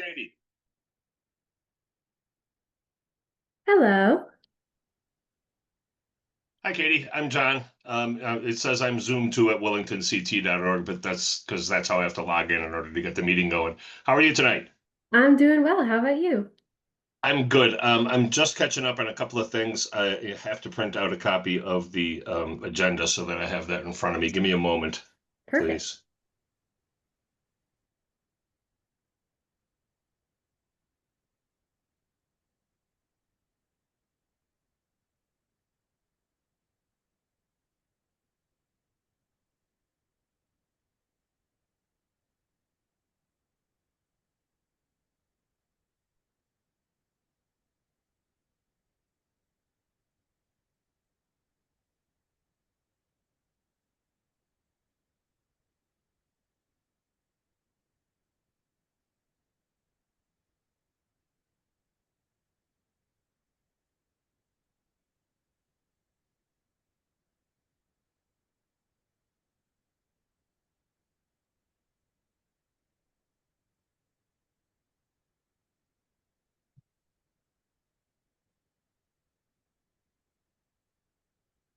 Katie. Hello. Hi, Katie. I'm John. It says I'm Zoom to at wellingtonct.org, but that's because that's how I have to log in order to get the meeting going. How are you tonight? I'm doing well. How about you? I'm good. I'm just catching up on a couple of things. I have to print out a copy of the agenda so that I have that in front of me. Give me a moment, Perfect. please.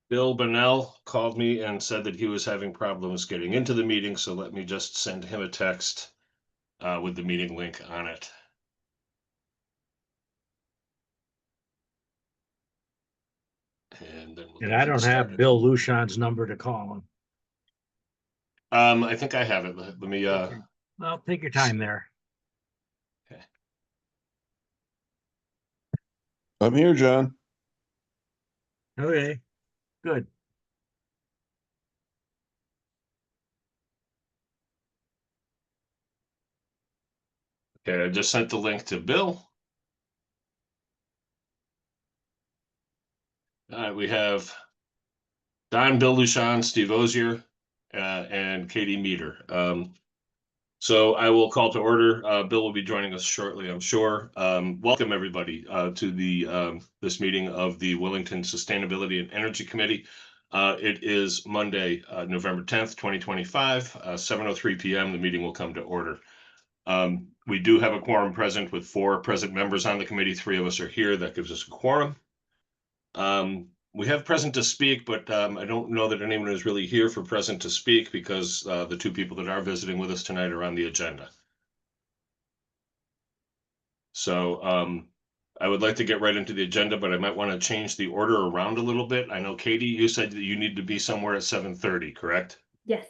Bill Bonnell called me and said that he was having problems getting into the meeting, so let me just send him a text with the meeting link on it. And then we'll And go I ahead and don't start have it. Bill Luschon's number to call him. I think I have it. Let me Okay. Well, take your time there. Okay. I'm here, John. Okay, good. Okay, I just sent the link to Bill. All right, we have Don, Bill Luschon, Steve Ozier, and Katie Meter. So I will call to order. Bill will be joining us shortly, I'm sure. Welcome everybody to the this meeting of the Wellington Sustainability and Energy Committee. It is Monday, November 10th, 2025, 7:03 p.m. The meeting will come to order. We do have a quorum present with 4 present members on the committee. 3 of us are here. That gives us a quorum. We have present to speak, but I don't know that anyone is really here for present to speak because the 2 people that are visiting with us tonight are on the agenda. So I would like to get right into the agenda, but I might want to change the order around a little bit. I know, Katie, you said that you need to be somewhere at 7:30, correct? Yes.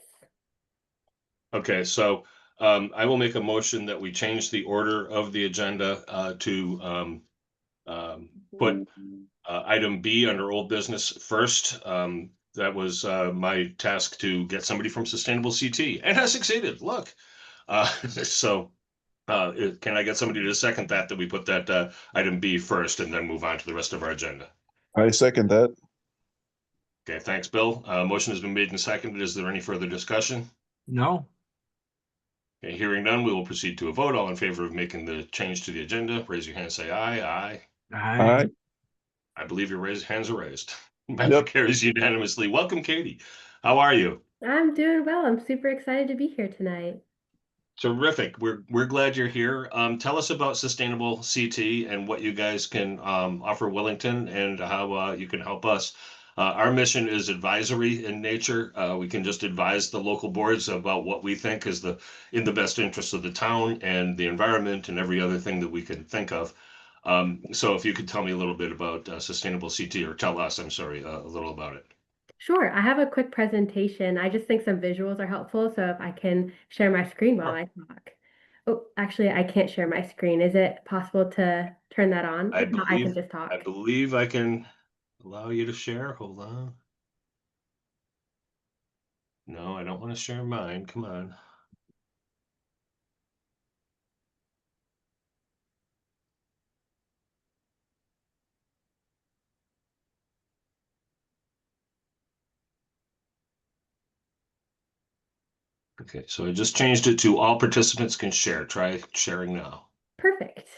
Okay, so I will make a motion that we change the order of the agenda to put item B under old business first. That was my task to get somebody from Sustainable CT, and has succeeded. Look, so can I get somebody to second that we put that item B first and then move on to the rest of our agenda? I second that. Okay, thanks, Bill. Motion has been made and seconded. Is there any further discussion? No, Okay, hearing none, we will proceed to a vote. All in favor of making the change to the agenda, raise your hand, say aye. Aye. I, I believe your hands are raised. Motion Yep. carries unanimously. Welcome, Katie. How are you? I'm doing well. I'm super excited to be here tonight. Terrific. We're glad you're here. Tell us about Sustainable CT and what you guys can offer Wellington and how you can help us. Our mission is advisory in nature. We can just advise the local boards about what we think is in the best interest of the town and the environment and every other thing that we can think of. So if you could tell me a little bit about Sustainable CT, or tell us, I'm sorry, a little about it. Sure. I have a quick presentation. I just think some visuals are helpful. So if I can share my screen while Sure. I talk. Oh, actually, I can't share my screen. Is it possible to turn that on? I If not, I can believe just I talk. believe I can allow you to share. Hold on. No, I don't want to share mine. Come on. Okay, so I just changed it to all participants can share. Try sharing now. Perfect.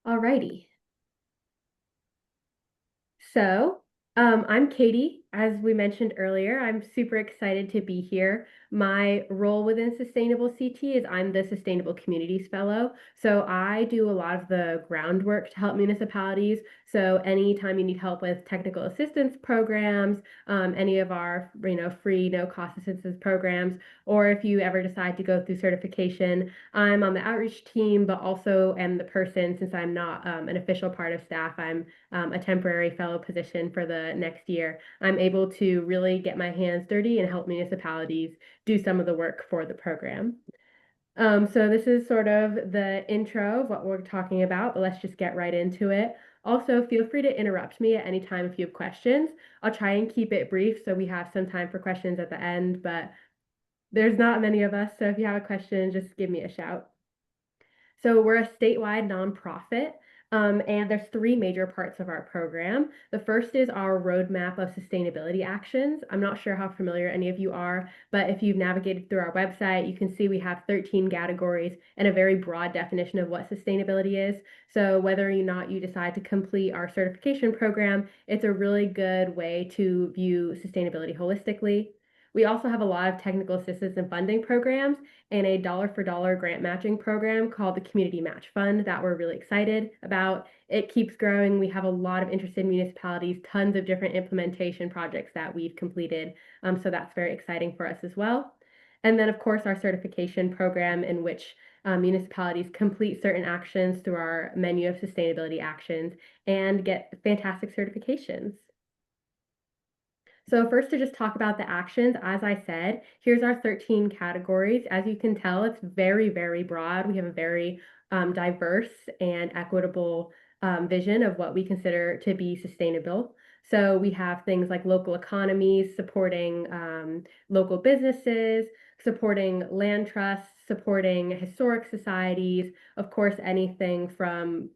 Alrighty. So, I'm Katie. As we mentioned earlier, I'm super excited to be here. My role within Sustainable CT is I'm the Sustainable Communities Fellow. So I do a lot of the groundwork to help municipalities. So anytime you need help with technical assistance programs, any of our free no cost assistance programs, or if you ever decide to go through certification, I'm on the outreach team, but also am the person, since I'm not an official part of staff, I'm a temporary fellow position for the next year. I'm able to really get my hands dirty and help municipalities do some of the work for the program. So this is sort of the intro of what we're talking about, but let's just get right into it. Also, feel free to interrupt me at any time if you have questions. I'll try and keep it brief so we have some time for questions at the end, but there's not many of us, so if you have a question, just give me a shout. So we're a statewide nonprofit, and there's three major parts of our program. The first is our roadmap of sustainability actions. I'm not sure how familiar any of you are, but if you've navigated through our website, you can see we have 13 categories and a very broad definition of what sustainability is. So whether or not you decide to complete our certification program, it's a really good way to view sustainability holistically. We also have a lot of technical assistance and funding programs and a dollar for dollar grant matching program called the Community Match Fund that we're really excited about. It keeps growing. We have a lot of interested municipalities, tons of different implementation projects that we've completed. So that's very exciting for us as well. And then, of course, our certification program, in which municipalities complete certain actions through our menu of sustainability actions and get fantastic certifications. So first, to just talk about the actions, as I said, here's our 13 categories. As you can tell, it's very, very broad. We have a very diverse and equitable vision of what we consider to be sustainable. So we have things like local economies, supporting local businesses, supporting land trusts, supporting historic societies, of course, anything from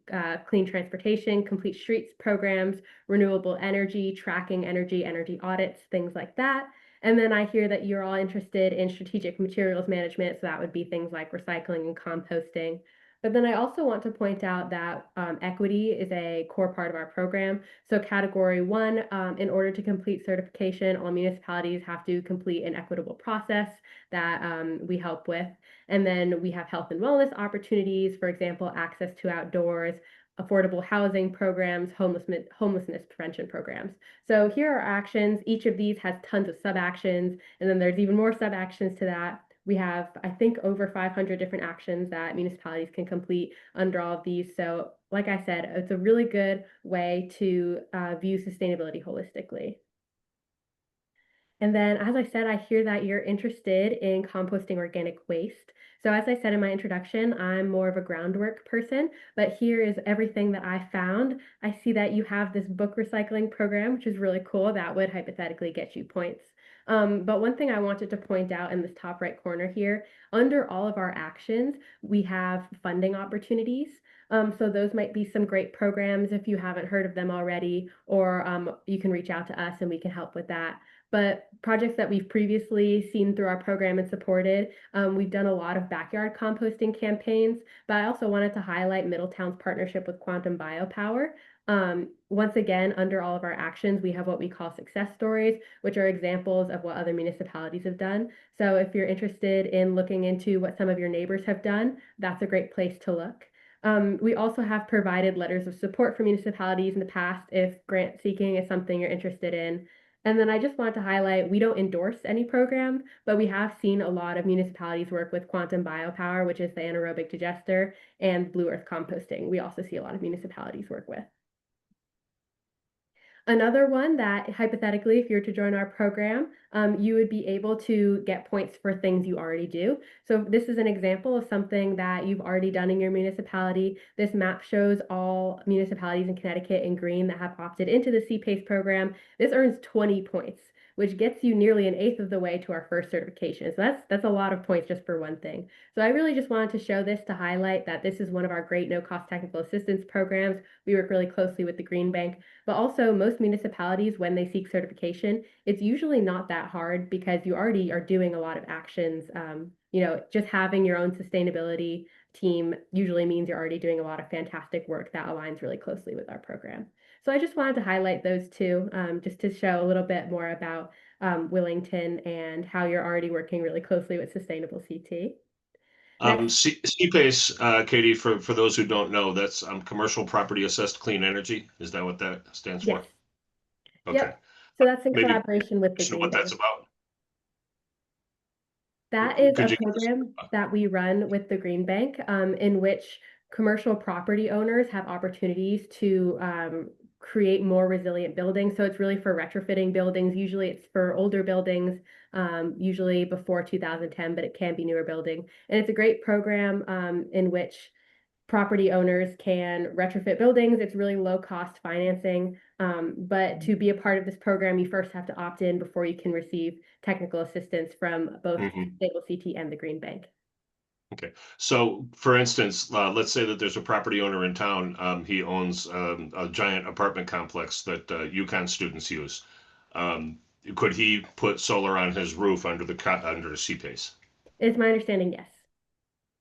clean transportation, complete streets programs, renewable energy, tracking energy, energy audits, things like that. And then I hear that you're all interested in strategic materials management, so that would be things like recycling and composting. But then I also want to point out that equity is a core part of our program. So category 1, in order to complete certification, all municipalities have to complete an equitable process that we help with. And then we have health and wellness opportunities, for example, access to outdoors, affordable housing programs, homelessness prevention programs. So here are actions. Each of these has tons of sub-actions, and then there's even more sub-actions to that. We have, I think, over 500 different actions that municipalities can complete under all of these. So like I said, it's a really good way to view sustainability holistically. And then, as I said, I hear that you're interested in composting organic waste. So as I said in my introduction, I'm more of a groundwork person, but here is everything that I found. I see that you have this book recycling program, which is really cool. That would hypothetically get you points. But one thing I wanted to point out in this top right corner here, under all of our actions, we have funding opportunities. So those might be some great programs if you haven't heard of them already, or you can reach out to us and we can help with that. But projects that we've previously seen through our program and supported, we've done a lot of backyard composting campaigns, but I also wanted to highlight Middletown's partnership with Quantum Biopower. Once again, under all of our actions, we have what we call success stories, which are examples of what other municipalities have done. So if you're interested in looking into what some of your neighbors have done, that's a great place to look. We also have provided letters of support for municipalities in the past if grant seeking is something you're interested in. And then I just want to highlight, we don't endorse any program, but we have seen a lot of municipalities work with Quantum Biopower, which is the anaerobic digester, and Blue Earth composting. We also see a lot of municipalities work with. Another one that hypothetically, if you were to join our program, you would be able to get points for things you already do. So this is an example of something that you've already done in your municipality. This map shows all municipalities in Connecticut in green that have opted into the CPACE program. This earns 20 points, which gets you nearly an eighth of the way to our first certification. So that's a lot of points just for one thing. So I really just wanted to show this to highlight that this is one of our great no-cost technical assistance programs. We work really closely with the Green Bank, but also most municipalities, when they seek certification, it's usually not that hard because you already are doing a lot of actions. Just having your own sustainability team usually means you're already doing a lot of fantastic work that aligns really closely with our program. So I just wanted to highlight those two, just to show a little bit more about Willington and how you're already working really closely with Sustainable CT. Next. CPACE, Katie, for those who don't know, that's Commercial Property Assessed Clean Energy. Is that what that stands for? Yes. Okay. Yep. So that's in Maybe collaboration with the question Green what that's Bank. about. That is Could a you- program that we run with the Green Bank, in which commercial property owners have opportunities to create more resilient buildings. So it's really for retrofitting buildings. Usually it's for older buildings, usually before 2010, but it can be newer building. And it's a great program in which property owners can retrofit buildings. It's really low cost financing. But to be a part of this program, you first have to opt in before you can receive technical assistance from both Sustainable CT and the Green Bank. Okay, so for instance, let's say that there's a property owner in town. He owns a giant apartment complex that UConn students use. Could he put solar on his roof under the CPACE? It's my understanding, yes.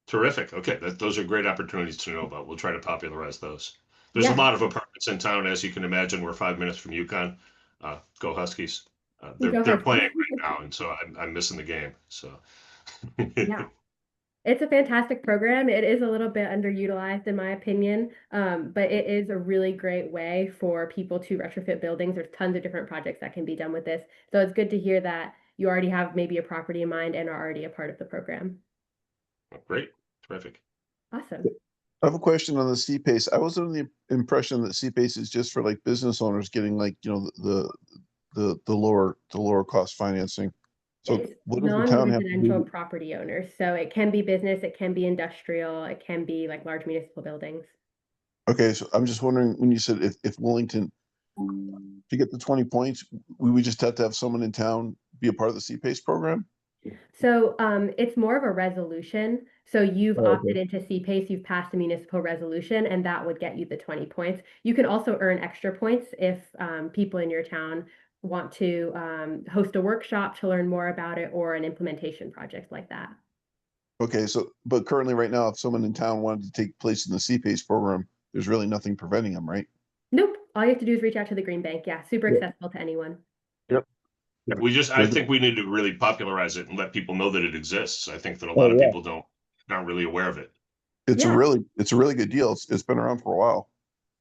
Terrific. Okay, those are great opportunities to know about. We'll try to popularize those. There's a Yeah. lot of apartments in town, as you can imagine. We're 5 minutes from UConn. Go Huskies. Go They're Huskies. playing right now, and so I'm missing the game. So Yeah. It's a fantastic program. It is a little bit underutilized in my opinion, but it is a really great way for people to retrofit buildings. There's tons of different projects that can be done with this. So it's good to hear that you already have maybe a property in mind and are already a part of the program. Great, terrific. Awesome. I have a question on the CPACE. I was under the impression that CPACE is just for like business owners getting like, you know, the lower cost financing. So It's what does the town have to non-residential do? property owners. So it can be business, it can be industrial, it can be like large municipal buildings. Okay, so I'm just wondering, when you said if Willington, to get the 20 points, we would just have to have someone in town be a part of the CPACE program? So it's more of a resolution. So you've Oh, okay. opted into CPACE, you've passed a municipal resolution, and that would get you the 20 points. You can also earn extra points if people in your town want to host a workshop to learn more about it or an implementation project like that. Okay, so, but currently right now, if someone in town wanted to take place in the CPACE program, there's really nothing preventing them, right? Nope. All you have to do is reach out to the Green Bank. Yeah, super Yeah. accessible to anyone. I think we need to really popularize it and let people know that it exists. I think that a Oh, lot of yeah. people aren't really aware of it. It's Yeah. it's a really good deal. It's been around for a while.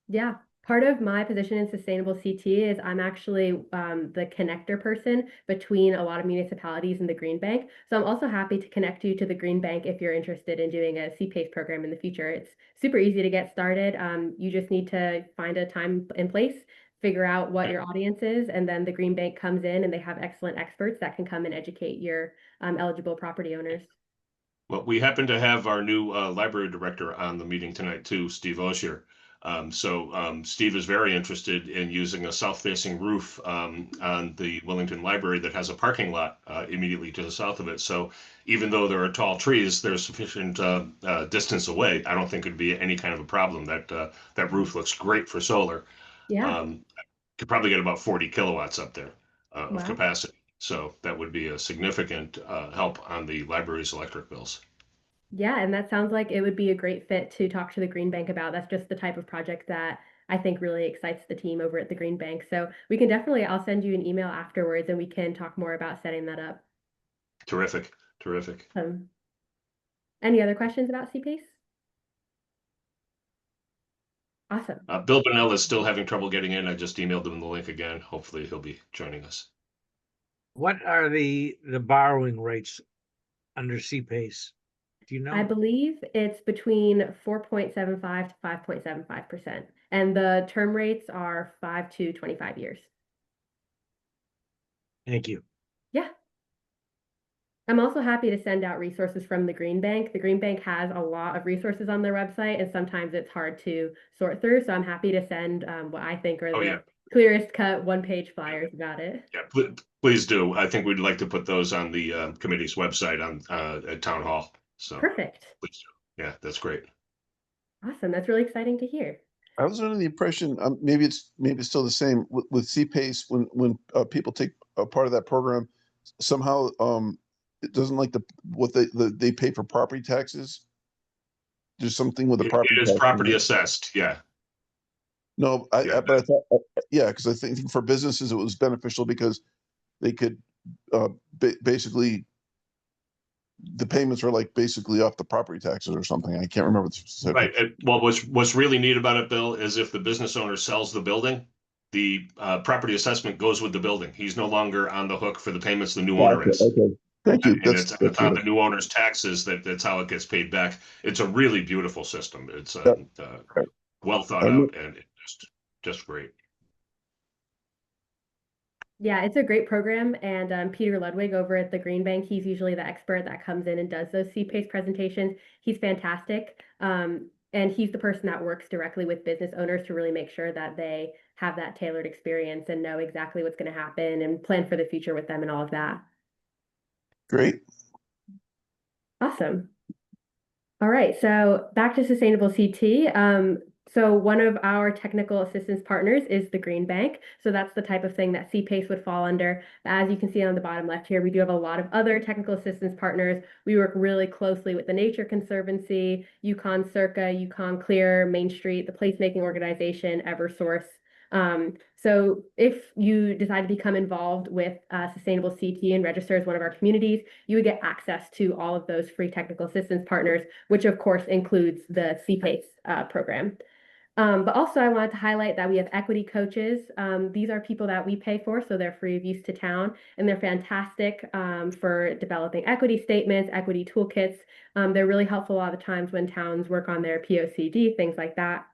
Yeah. Part of my position in Sustainable CT is I'm actually the connector person between a lot of municipalities and the Green Bank. So I'm also happy to connect you to the Green Bank if you're interested in doing a CPACE program in the future. It's super easy to get started. You just need to find a time and place, figure out what your audience is, and then the Green Bank comes in and they have excellent experts that can come and educate your eligible property owners. Well, we happen to have our new library director on the meeting tonight too, Steve Oshier. Steve is very interested in using a south-facing roof on the Willington Library that has a parking lot immediately to the south of it. So even though there are tall trees, there's sufficient distance away. I don't think it'd be any kind of a problem. That roof looks great for solar. Yeah. Could probably get about 40 kilowatts up there of Wow. capacity. So that would be a significant help on the library's electric bills. Yeah, and that sounds like it would be a great fit to talk to the Green Bank about. That's just the type of project that I think really excites the team over at the Green Bank. So we can definitely, I'll send you an email afterwards and we can talk more about setting that up. Terrific, terrific. Any other questions about CPACE? Awesome. Bill Bonnell is still having trouble getting in. I just emailed him the link again. Hopefully he'll be joining us. What are the borrowing rates under CPACE? Do you know? I believe it's between 4.75 to 5.75%. And the term rates are 5 to 25 years. Thank you. Yeah. I'm also happy to send out resources from the Green Bank. The Green Bank has a lot of resources on their website, and sometimes it's hard to sort through. So I'm happy to send what I think are the clearest cut one-page flyers about it. Yeah, please do. I think we'd like to put those on the committee's website at Town Hall. So perfect. Please do. Yeah, that's great. Awesome. That's really exciting to hear. I was under the impression, maybe it's still the same with CPACE, when people take a part of that program, somehow it doesn't like what they pay for property taxes. There's something with the property. It is property assessed. Yeah. No, Yeah. but I thought, yeah, because I think for businesses it was beneficial because they could basically, the payments are like basically off the property taxes or something. I can't remember the specifics. Right. Well, what's really neat about it, Bill, is if the business owner sells the building, the property assessment goes with the building. He's no longer on the hook for the payments the new owner Gotcha, is. okay. Thank you. And it's on the new owner's taxes that's how it gets paid back. It's a really beautiful system. It's well thought out and just great. Yeah, it's a great program, and Peter Ludwig over at the Green Bank, he's usually the expert that comes in and does those CPACE presentations. He's fantastic, and he's the person that works directly with business owners to really make sure that they have that tailored experience and know exactly what's going to happen and plan for the future with them and all of that. Great. Awesome. All right, so back to Sustainable CT. So one of our technical assistance partners is the Green Bank. So that's the type of thing that CPACE would fall under. As you can see on the bottom left here, we do have a lot of other technical assistance partners. We work really closely with the Nature Conservancy, Yukon Circa, Yukon Clear, Main Street, the placemaking organization, Eversource. So if you decide to become involved with Sustainable CT and register as one of our communities, you would get access to all of those free technical assistance partners, which of course includes the CPACE program. But also I wanted to highlight that we have equity coaches. These are people that we pay for, so they're free of use to town, and they're fantastic for developing equity statements, equity toolkits. They're really helpful a lot of the times when towns work on their POCD, things like that.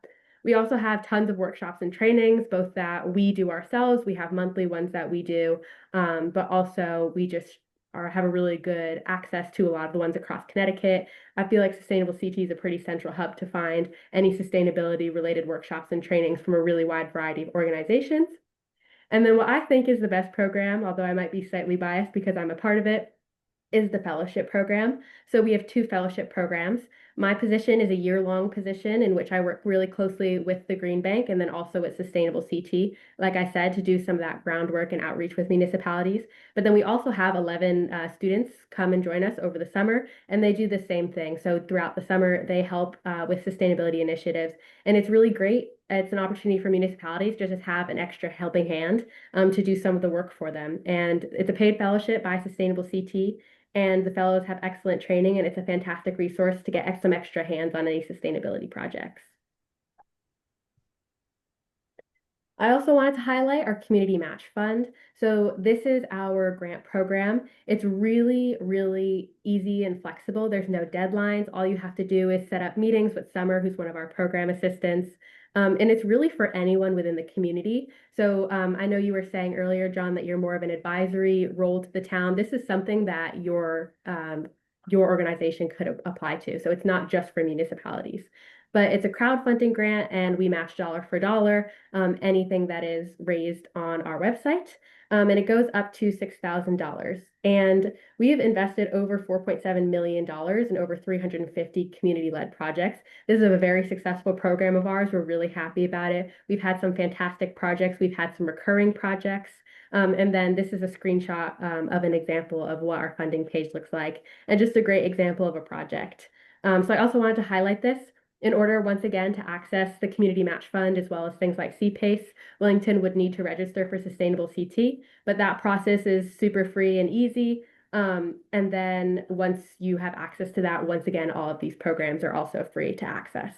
We also have tons of workshops and trainings, both that we do ourselves. We have monthly ones that we do, but also we just have a really good access to a lot of the ones across Connecticut. I feel like Sustainable CT is a pretty central hub to find any sustainability related workshops and trainings from a really wide variety of organizations. And then what I think is the best program, although I might be slightly biased because I'm a part of it, is the fellowship program. So we have 2 fellowship programs. My position is a year-long position in which I work really closely with the Green Bank and then also with Sustainable CT, like I said, to do some of that groundwork and outreach with municipalities. But then we also have 11 students come and join us over the summer, and they do the same thing. So throughout the summer, they help with sustainability initiatives, and it's really great. It's an opportunity for municipalities to just have an extra helping hand to do some of the work for them. And it's a paid fellowship by Sustainable CT. And the fellows have excellent training, and it's a fantastic resource to get some extra hands on any sustainability projects. I also wanted to highlight our Community Match Fund. So this is our grant program. It's really, really easy and flexible. There's no deadlines. All you have to do is set up meetings with Summer, who's one of our program assistants. And it's really for anyone within the community. So I know you were saying earlier, John, that you're more of an advisory role to the town. This is something that your organization could apply to. So it's not just for municipalities, but it's a crowdfunding grant, and we match dollar for dollar anything that is raised on our website. And it goes up to $6,000. And we have invested over $4.7 million in over 350 community-led projects. This is a very successful program of ours. We're really happy about it. We've had some fantastic projects. We've had some recurring projects. And then this is a screenshot of an example of what our funding page looks like, and just a great example of a project. So I also wanted to highlight this. In order, once again, to access the Community Match Fund, as well as things like CPACE, Wellington would need to register for Sustainable CT, but that process is super free and easy. And then once you have access to that, once again, all of these programs are also free to access.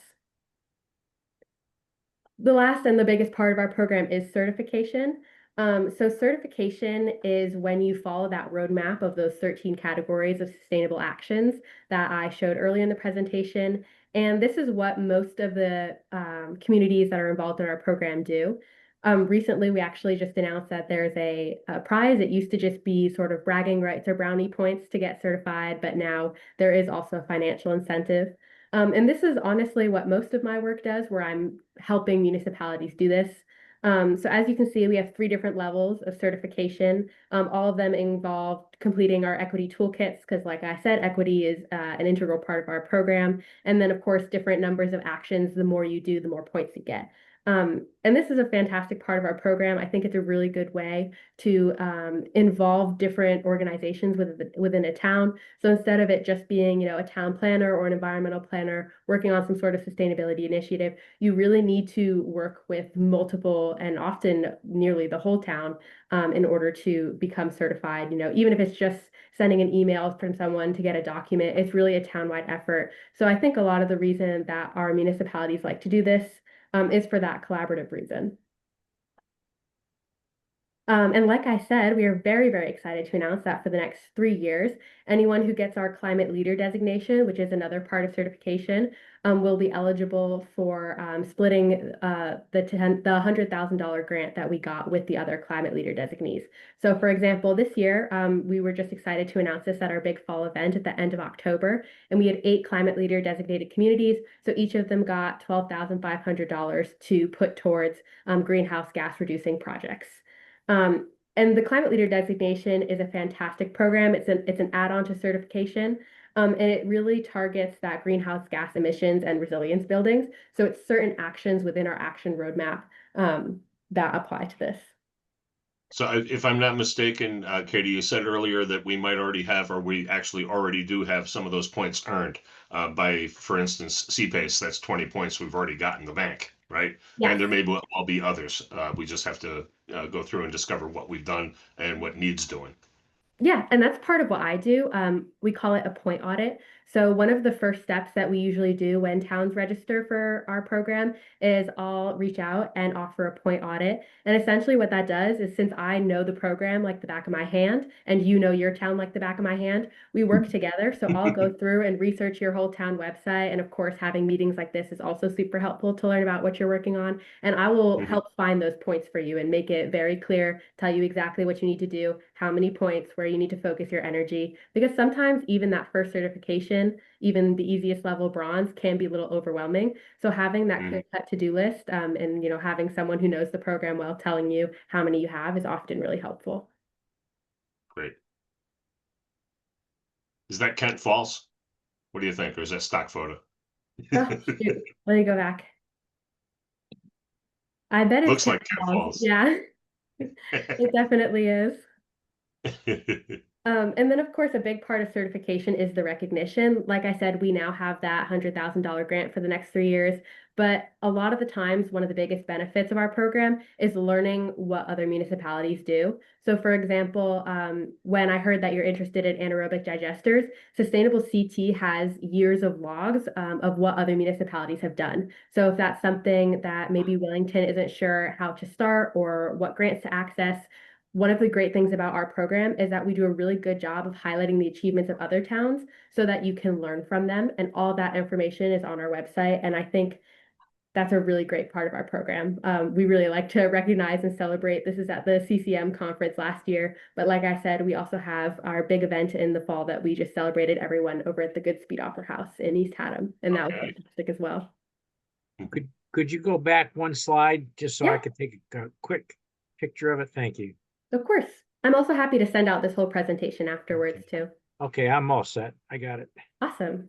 The last and the biggest part of our program is certification. So certification is when you follow that roadmap of those 13 categories of sustainable actions that I showed earlier in the presentation. And this is what most of the communities that are involved in our program do. Recently, we actually just announced that there's a prize. It used to just be sort of bragging rights or brownie points to get certified, but now there is also a financial incentive. And this is honestly what most of my work does, where I'm helping municipalities do this. So as you can see, we have 3 different levels of certification. All of them involve completing our equity toolkits, because like I said, equity is an integral part of our program. And then of course, different numbers of actions. The more you do, the more points you get. And this is a fantastic part of our program. I think it's a really good way to involve different organizations within a town. So instead of it just being, a town planner or an environmental planner working on some sort of sustainability initiative, you really need to work with multiple and often nearly the whole town in order to become certified. Even if it's just sending an email from someone to get a document, it's really a townwide effort. So I think a lot of the reason that our municipalities like to do this is for that collaborative reason. And like I said, we are very, very excited to announce that for the next 3 years, anyone who gets our climate leader designation, which is another part of certification, will be eligible for splitting the $100,000 grant that we got with the other climate leader designees. So for example, this year, we were just excited to announce this at our big fall event at the end of October, and we had 8 climate leader designated communities. So each of them got $12,500 to put towards greenhouse gas reducing projects. And the Climate Leader designation is a fantastic program. It's an add-on to certification, and it really targets that greenhouse gas emissions and resilience buildings. So it's certain actions within our action roadmap that apply to this. So if I'm not mistaken, Katie, you said earlier that we might already have, or we actually already do have some of those points earned by, for instance, CPACE. That's 20 points we've already got in the bank, right? Yes. And there may well be others. We just have to go through and discover what we've done and what needs doing. Yeah, and that's part of what I do. We call it a point audit. So one of the first steps that we usually do when towns register for our program is I'll reach out and offer a point audit. And essentially what that does is, since I know the program like the back of my hand and you know your town like the back of my hand, we work together. So I'll go through and research your whole town website. And of course, having meetings like this is also super helpful to learn about what you're working on. And I will help find those points for you and make it very clear, tell you exactly what you need to do, how many points, where you need to focus your energy. Because sometimes even that first certification, even the easiest level bronze, can be a little overwhelming. So having that clear-cut to-do list and having someone who knows the program well telling you how many you have is often really helpful. Great. Is that Kent Falls? What do you think? Or is that stock photo? Oh, shoot. Let me go back. I bet it's Looks like Kent Falls. Yeah, it definitely is. And then, of course, a big part of certification is the recognition. Like I said, we now have that $100,000 grant for the next 3 years. But a lot of the times, one of the biggest benefits of our program is learning what other municipalities do. So, for example, when I heard that you're interested in anaerobic digesters, Sustainable CT has years of logs of what other municipalities have done. So if that's something that maybe Wellington isn't sure how to start or what grants to access, one of the great things about our program is that we do a really good job of highlighting the achievements of other towns so that you can learn from them. And all that information is on our website. And I think that's a really great part of our program. We really like to recognize and celebrate. This is at the CCM conference last year. But like I said, we also have our big event in the fall that we just celebrated everyone over at the Goodspeed Opera House in East Haddam. And that was fantastic as well. Could you go back one slide just so I Yeah. could take a quick picture of it? Thank you. Of course. I'm also happy to send out this whole presentation afterwards too. Okay, I'm all set. I got it. Awesome.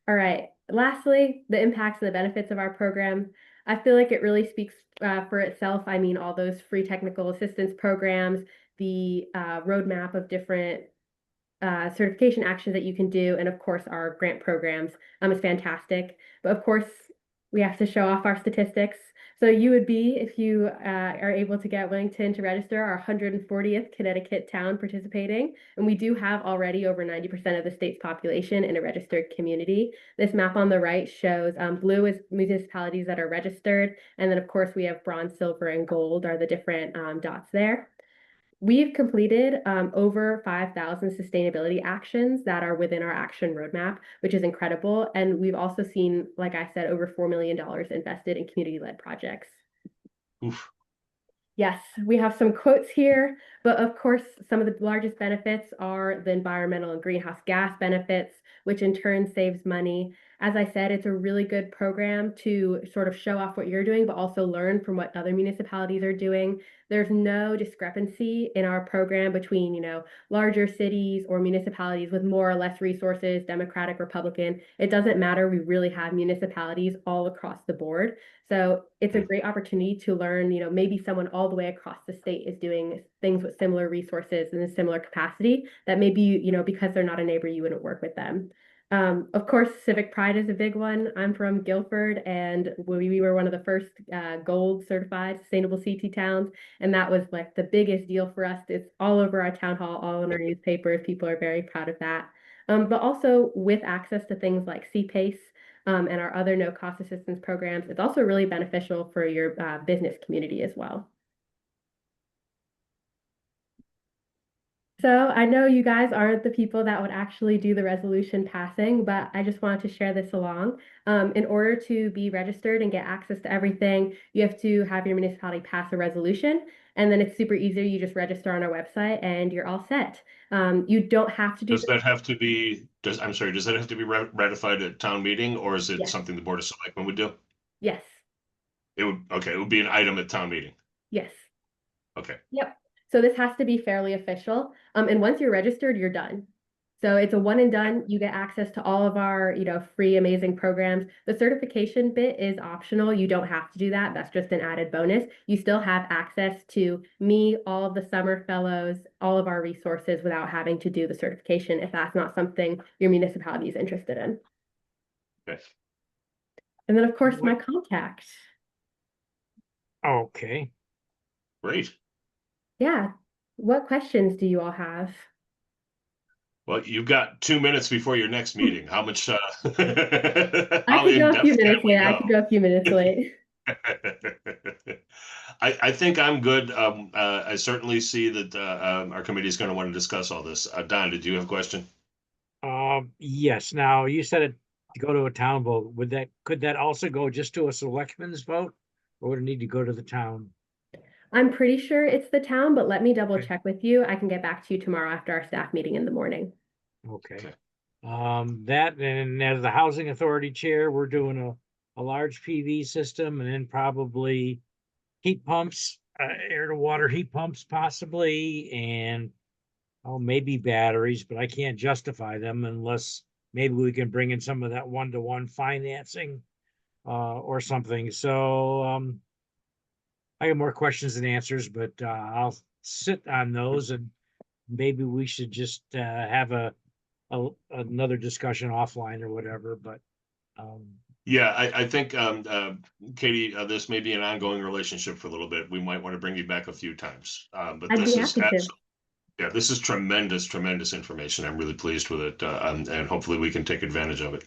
All right. Lastly, the impacts and the benefits of our program. I feel like it really speaks for itself. I mean, all those free technical assistance programs, the roadmap of different certification actions that you can do, and of course, our grant programs is fantastic. But of course, we have to show off our statistics. So you would be, if you are able to get Wellington to register, our 140th Connecticut town participating. And we do have already over 90% of the state's population in a registered community. This map on the right shows blue is municipalities that are registered. And then of course we have bronze, silver, and gold are the different dots there. We've completed over 5,000 sustainability actions that are within our action roadmap, which is incredible. And we've also seen, like I said, over $4 million invested in community-led projects. Oof. Yes, we have some quotes here, but of course, some of the largest benefits are the environmental and greenhouse gas benefits, which in turn saves money. As I said, it's a really good program to sort of show off what you're doing, but also learn from what other municipalities are doing. There's no discrepancy in our program between, larger cities or municipalities with more or less resources, Democratic, Republican. It doesn't matter. We really have municipalities all across the board. So it's a great opportunity to learn, maybe someone all the way across the state is doing things with similar resources in a similar capacity that maybe, because they're not a neighbor, you wouldn't work with them. Of course, civic pride is a big one. I'm from Guilford, and we were one of the first gold certified sustainable CT towns, and that was like the biggest deal for us. It's all over our town hall, all in our newspapers. People are very proud of that. But also with access to things like CPACE and our other no-cost assistance programs, it's also really beneficial for your business community as well. So I know you guys aren't the people that would actually do the resolution passing, but I just wanted to share this along. In order to be registered and get access to everything, you have to have your municipality pass a resolution, and then it's super easy. You just register on our website and you're all set. You don't have to do Does that have to be, does that have to be ratified at town meeting, or is it Yes. something the Board of Selectmen would do? Yes, It would be an item at town meeting. yes. Okay. Yep. So this has to be fairly official. And once you're registered, you're done. So it's a one and done. You get access to all of our, free, amazing programs. The certification bit is optional. You don't have to do that. That's just an added bonus. You still have access to me, all of the summer fellows, all of our resources without having to do the certification if that's not something your municipality is interested in. Okay. And then, of course, my contact. Okay. Great. Yeah. What questions do you all have? Well, you've got 2 minutes before your next meeting. How much, I how could go a few in-depth can minutes we late. I go? could go a few minutes late. I think I'm good. I certainly see that our committee is going to want to discuss all this. Don, did you have a question? Yes. Now, you said it to go to a town vote. Could that also go just to a selectmen's vote? Or would it need to go to the town? I'm pretty sure it's the town, but let me double Okay. check with you. I can get back to you tomorrow after our staff meeting in the morning. Okay. Okay. That, and as the housing authority chair, we're doing a large PV system and then probably heat pumps, air to water heat pumps possibly, and maybe batteries, but I can't justify them unless maybe we can bring in some of that one-to-one financing or something. So I have more questions than answers, but I'll sit on those, and maybe we should just have another discussion offline or whatever. But Yeah, I think, Katie, this may be an ongoing relationship for a little bit. We might want to bring you back a few times. But I'd this be is happy to. yeah, this is tremendous, tremendous information. I'm really pleased with it, and hopefully we can take advantage of it.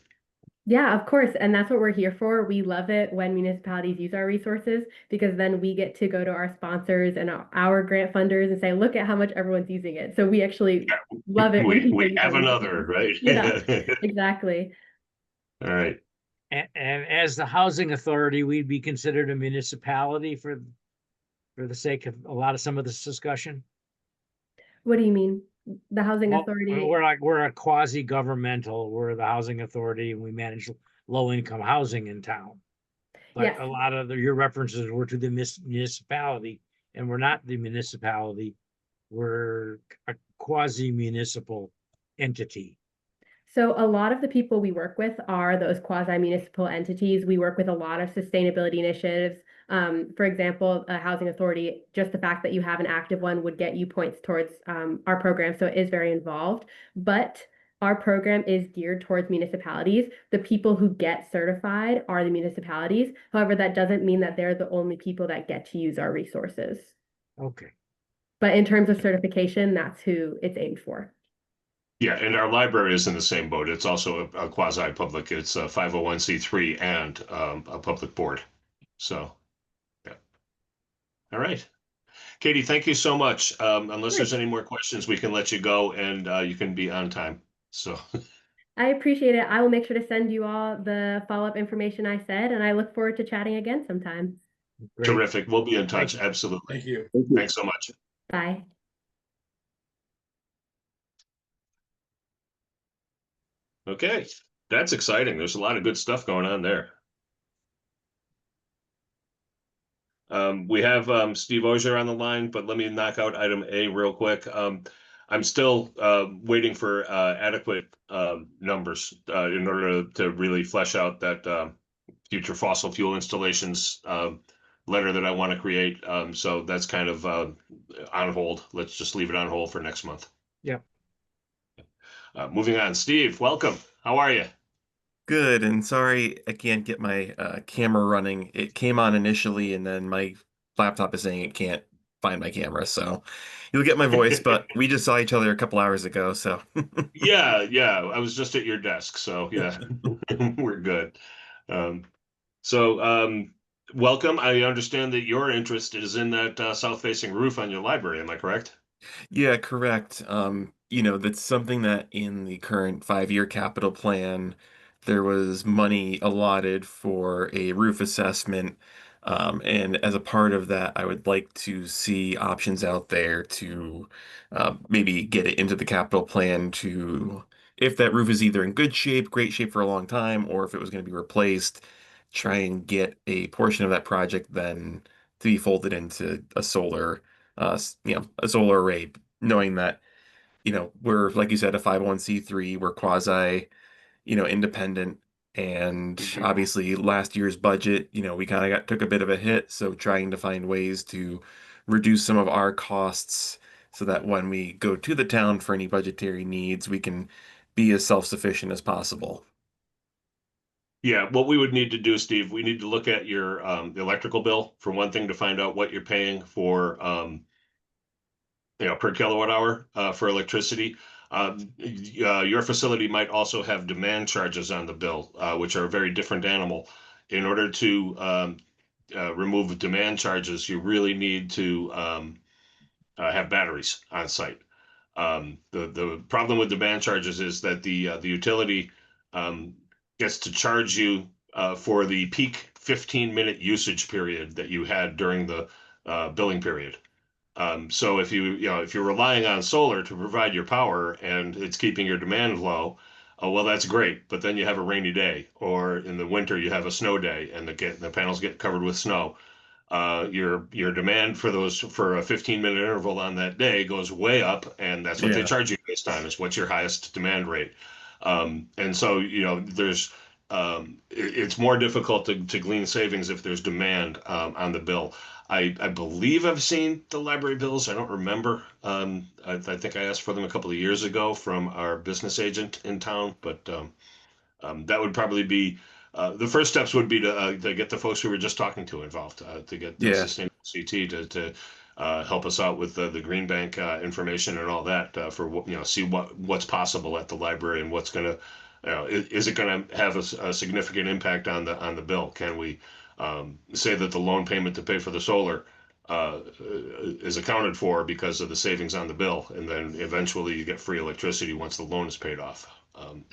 Yeah, of course. And that's what we're here for. We love it when municipalities use our resources because then we get to go to our sponsors and our grant funders and say, look at how much everyone's using it. So we actually love it when people We use have our another, resources. right? Yeah, exactly. All right. and as the housing authority, we'd be considered a municipality for the sake of some of this discussion. What do you mean? The housing Well, authority? we're a quasi-governmental, we're the housing authority, and we manage low-income housing in town. But Yes. a lot of your references were to the municipality, and we're not the municipality. We're a quasi-municipal entity. So a lot of the people we work with are those quasi-municipal entities. We work with a lot of sustainability initiatives. For example, a housing authority, just the fact that you have an active one would get you points towards our program. So it is very involved, but our program is geared towards municipalities. The people who get certified are the municipalities. However, that doesn't mean that they're the only people that get to use our resources. Okay. But in terms of certification, that's who it's aimed for. Yeah, and our library is in the same boat. It's also a quasi-public. It's a 501c3 and a public board. So, yeah. All right. Katie, thank you so much. Unless there's any more questions, we can let you go and you can be on time. So I appreciate it. I will make sure to send you all the follow-up information I said, and I look forward to chatting again sometime. Great. terrific. We'll be in touch. Thank you. Absolutely. Thank you. Thanks so much. Bye. Okay, that's exciting. There's a lot of good stuff going on there. We have Steve Ogier on the line, but let me knock out item A real quick. I'm still waiting for adequate numbers in order to really flesh out that future fossil fuel installations letter that I want to create. So that's kind of on hold. Let's just leave it on hold for next month. Yep. Moving on, Steve, welcome. How are you? Good, and sorry I can't get my camera running. It came on initially, and then my laptop is saying it can't find my camera, so you'll get my voice, but we just saw each other a couple hours ago, so Yeah, yeah. I was just at your desk, so yeah, we're good. Um, so welcome. I understand that your interest is in that south-facing roof on your library. Am I correct? Yeah, correct. That's something that in the current 5-year capital plan, there was money allotted for a roof assessment. And as a part of that, I would like to see options out there to maybe get it into the capital plan to, if that roof is either in good shape, great shape for a long time, or if it was going to be replaced, try and get a portion of that project then to be folded into a a solar array, knowing that, we're, like you said, a 501(c)(3), we're quasi, independent. And Mhm. obviously last year's budget, we kind of took a bit of a hit. So trying to find ways to reduce some of our costs so that when we go to the town for any budgetary needs, we can be as self-sufficient as possible. Yeah, what we would need to do, Steve, we need to look at your electrical bill for one thing to find out what you're paying for per kilowatt hour for electricity. Your facility might also have demand charges on the bill, which are a very different animal. In order to remove demand charges, you really need to have batteries on site. The problem with demand charges is that the utility um, gets to charge you for the peak 15-minute usage period that you had during the billing period. So if you're relying on solar to provide your power and it's keeping your demand low, well, that's great. But then you have a rainy day, or in the winter you have a snow day, and the panels get covered with snow. Your demand for a 15-minute interval on that day goes way up, and that's what they Yeah. charge you based on is what's your highest demand rate. And so there's it's more difficult to glean savings if there's demand on the bill. I believe I've seen the library bills. I don't remember. I think I asked for them a couple of years ago from our business agent in town, but that would probably be the first steps would be to get the folks we were just talking to involved, to get Yeah. Sustainable CT to help us out with the Green Bank information and all that for see what's possible at the library and what's going to is it going to have a significant impact on the bill? Can we say that the loan payment to pay for the solar is accounted for because of the savings on the bill, and then eventually you get free electricity once the loan is paid off.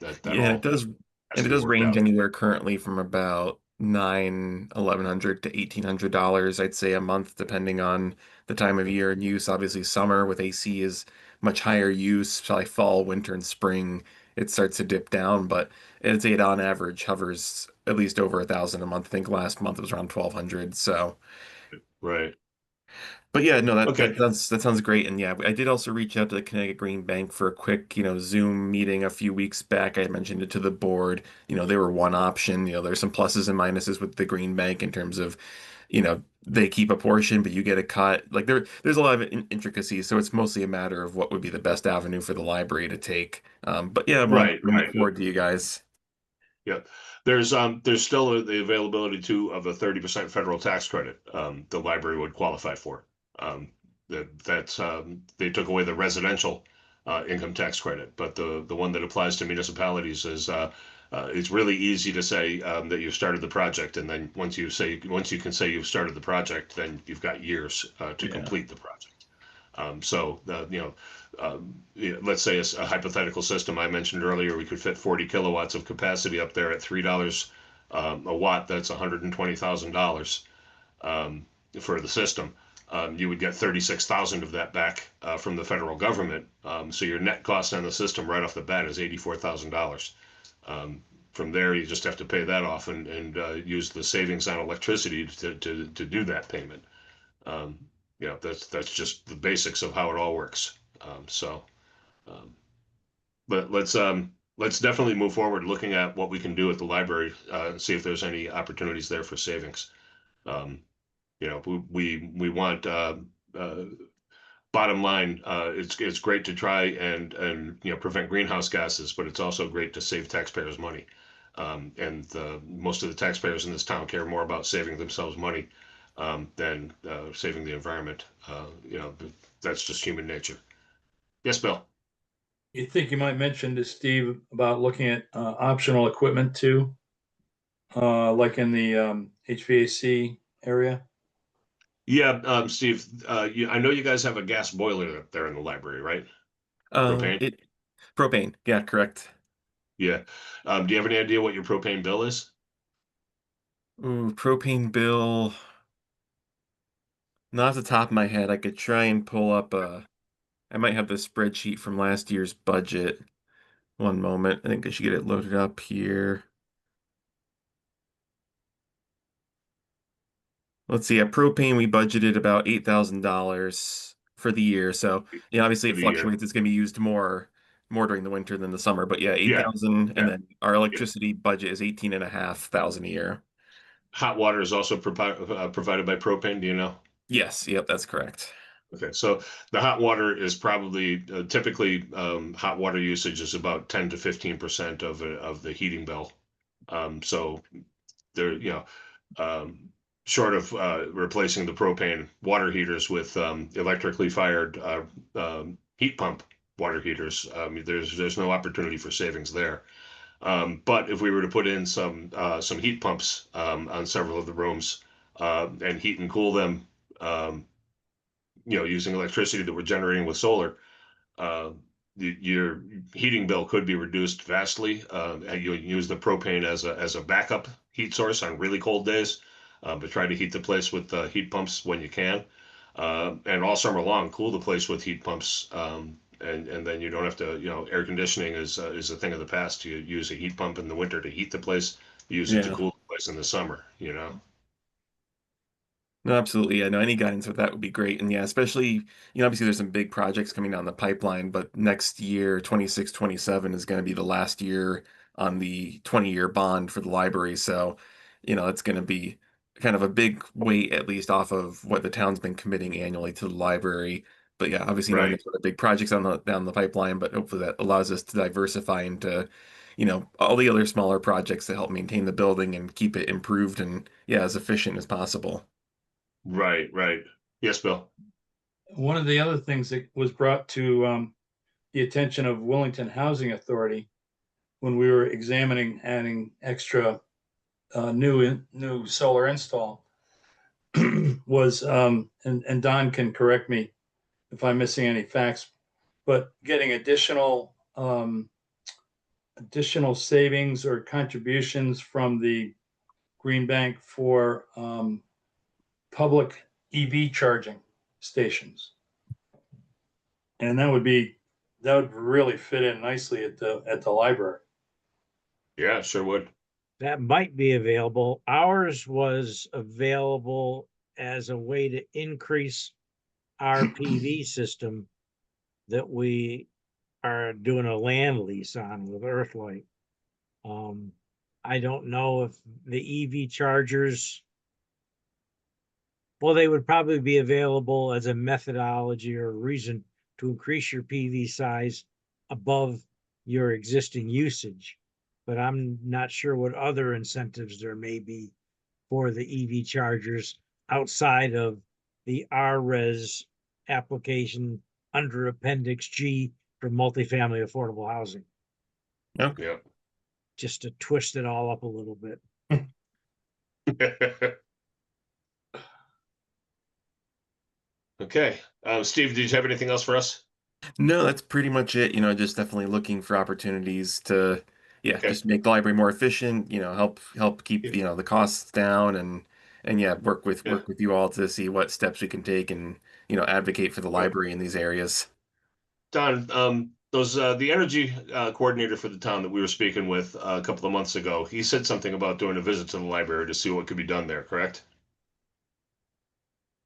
That Yeah, it all does, has and to it be does worked range out. anywhere currently from about $1100 to $1,800, I'd say, a month, depending on the time of year and use. Obviously, summer with AC is much higher use. Probably fall, winter, and spring, it starts to dip down, but I'd say it on average hovers at least over 1,000 a month. I think last month it was around 1,200. So. Right. But yeah, no, that Okay. that that sounds great. And yeah, I did also reach out to the Connecticut Green Bank for a quick, Zoom meeting a few weeks back. I mentioned it to the board. They were one option. There's some pluses and minuses with the Green Bank in terms of, they keep a portion, but you get a cut. Like there's a lot of intricacies, so it's mostly a matter of what would be the best avenue for the library to take. But yeah, I want Right. to move Right. forward to you guys. Yeah. There's still the availability too of a 30% federal tax credit the library would qualify for. That's they took away the residential income tax credit, but the one that applies to municipalities is it's really easy to say that you started the project, and then once you can say you've started the project, then you've got years to Yeah. complete the project. So let's say a hypothetical system I mentioned earlier, we could fit 40 kilowatts of capacity up there at $3 a watt. That's $120,000 for the system. You would get 36,000 of that back from the federal government. So your net cost on the system right off the bat is $84,000. from there, you just have to pay that off and use the savings on electricity to do that payment. Um, that's just the basics of how it all works. Um, but let's definitely move forward looking at what we can do at the library, and see if there's any opportunities there for savings. Um, we want bottom line, it's great to try and prevent greenhouse gases, but it's also great to save taxpayers money. And most of the taxpayers in this town care more about saving themselves money than saving the environment. That's just human nature. Yes, Bill. You think you might mention to Steve about looking at optional equipment too, like in the HVAC area? Yeah, Steve, I know you guys have a gas boiler up there in the library, right? Propane? Propane. Yeah, correct. Yeah. Do you have any idea what your propane bill is? Ooh, propane bill. Not off the top of my head. I could try and pull up I might have the spreadsheet from last year's budget. One moment. I think I should get it loaded up here. Let's see. At propane, we budgeted about $8,000 for the year. So yeah, obviously For it the year. fluctuates. It's going to be used more during the winter than the summer. But yeah, Yeah, 8,000, yeah. and then our electricity budget is 18,500 a year. Hot water is also provided by propane. Do you know? Yes, yep, that's correct. Okay, so the hot water is probably typically hot water usage is about 10 to 15% of the heating bill. So there, um, short of replacing the propane water heaters with electrically fired heat pump water heaters, there's no opportunity for savings there. But if we were to put in some heat pumps on several of the rooms and heat and cool them, using electricity that we're generating with solar, uh, your heating bill could be reduced vastly. And you use the propane as a backup heat source on really cold days, but try to heat the place with heat pumps when you can. And all summer long, cool the place with heat pumps. And then you don't have to, air conditioning is a thing of the past. You use a heat pump in the winter to heat the place, use it to Yeah. cool the place in the summer. No, absolutely. Yeah, no, any guidance with that would be great. And yeah, especially, obviously there's some big projects coming down the pipeline, but next year, 26, 27 is going to be the last year on the 20-year bond for the library. So, it's going to be kind of a big weight, at least off of what the town's been committing annually to the library. But yeah, obviously no one Right. knows what the big projects down the pipeline, but hopefully that allows us to diversify into, all the other smaller projects that help maintain the building and keep it improved and yeah, as efficient as possible. Right. Right. Yes, Bill. One of the other things that was brought to the attention of Wellington Housing Authority when we were examining adding extra new solar install was, and Don can correct me if I'm missing any facts, but getting additional savings or contributions from the Green Bank for public EV charging stations. And that would really fit in nicely at the library. Yeah, sure would. That might be available. Ours was available as a way to increase our PV system that we are doing a land lease on with Earthlight. I don't know if the EV chargers, well, they would probably be available as a methodology or a reason to increase your PV size above your existing usage. But I'm not sure what other incentives there may be for the EV chargers outside of the RRES application under Appendix G for multifamily affordable housing, Okay. just to twist it all up a little bit. Yeah. Okay. Steve, did you have anything else for us? No, that's pretty much it. Just definitely looking for opportunities to, yeah, Okay. just make the library more efficient. Help keep Yeah. the costs down, and yeah, work with Yeah. you all to see what steps we can take and advocate for the Yeah. library in these areas. Don, those the energy coordinator for the town that we were speaking with a couple of months ago, he said something about doing a visit to the library to see what could be done there, correct?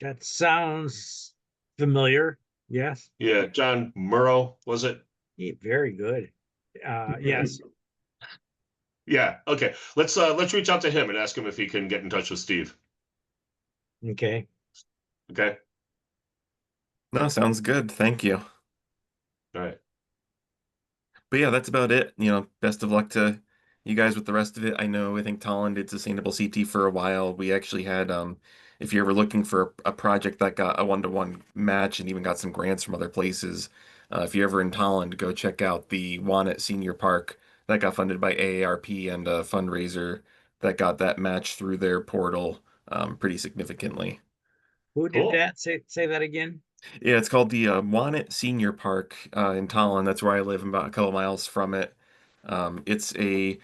That sounds familiar. Yes. Yeah, John Murrow, was it? Very good. Yes. Yeah, okay. Let's reach out to him and ask him if he can get in touch with Steve. Okay. Okay. No, sounds good. Thank you. All right. But yeah, that's about it. Best of luck to you guys with the rest of it. I think Tallinn did Sustainable CT for a while. We actually had, if you're ever looking for a project that got a one-to-one match and even got some grants from other places, if you're ever in Tallinn, go check out the Wannet Senior Park that got funded by AARP and a fundraiser that got that match through their portal pretty significantly. Who did Cool. that? Say that again. Yeah, it's called the Wannet Senior Park in Tallinn. That's where I live. I'm about a couple miles from it. It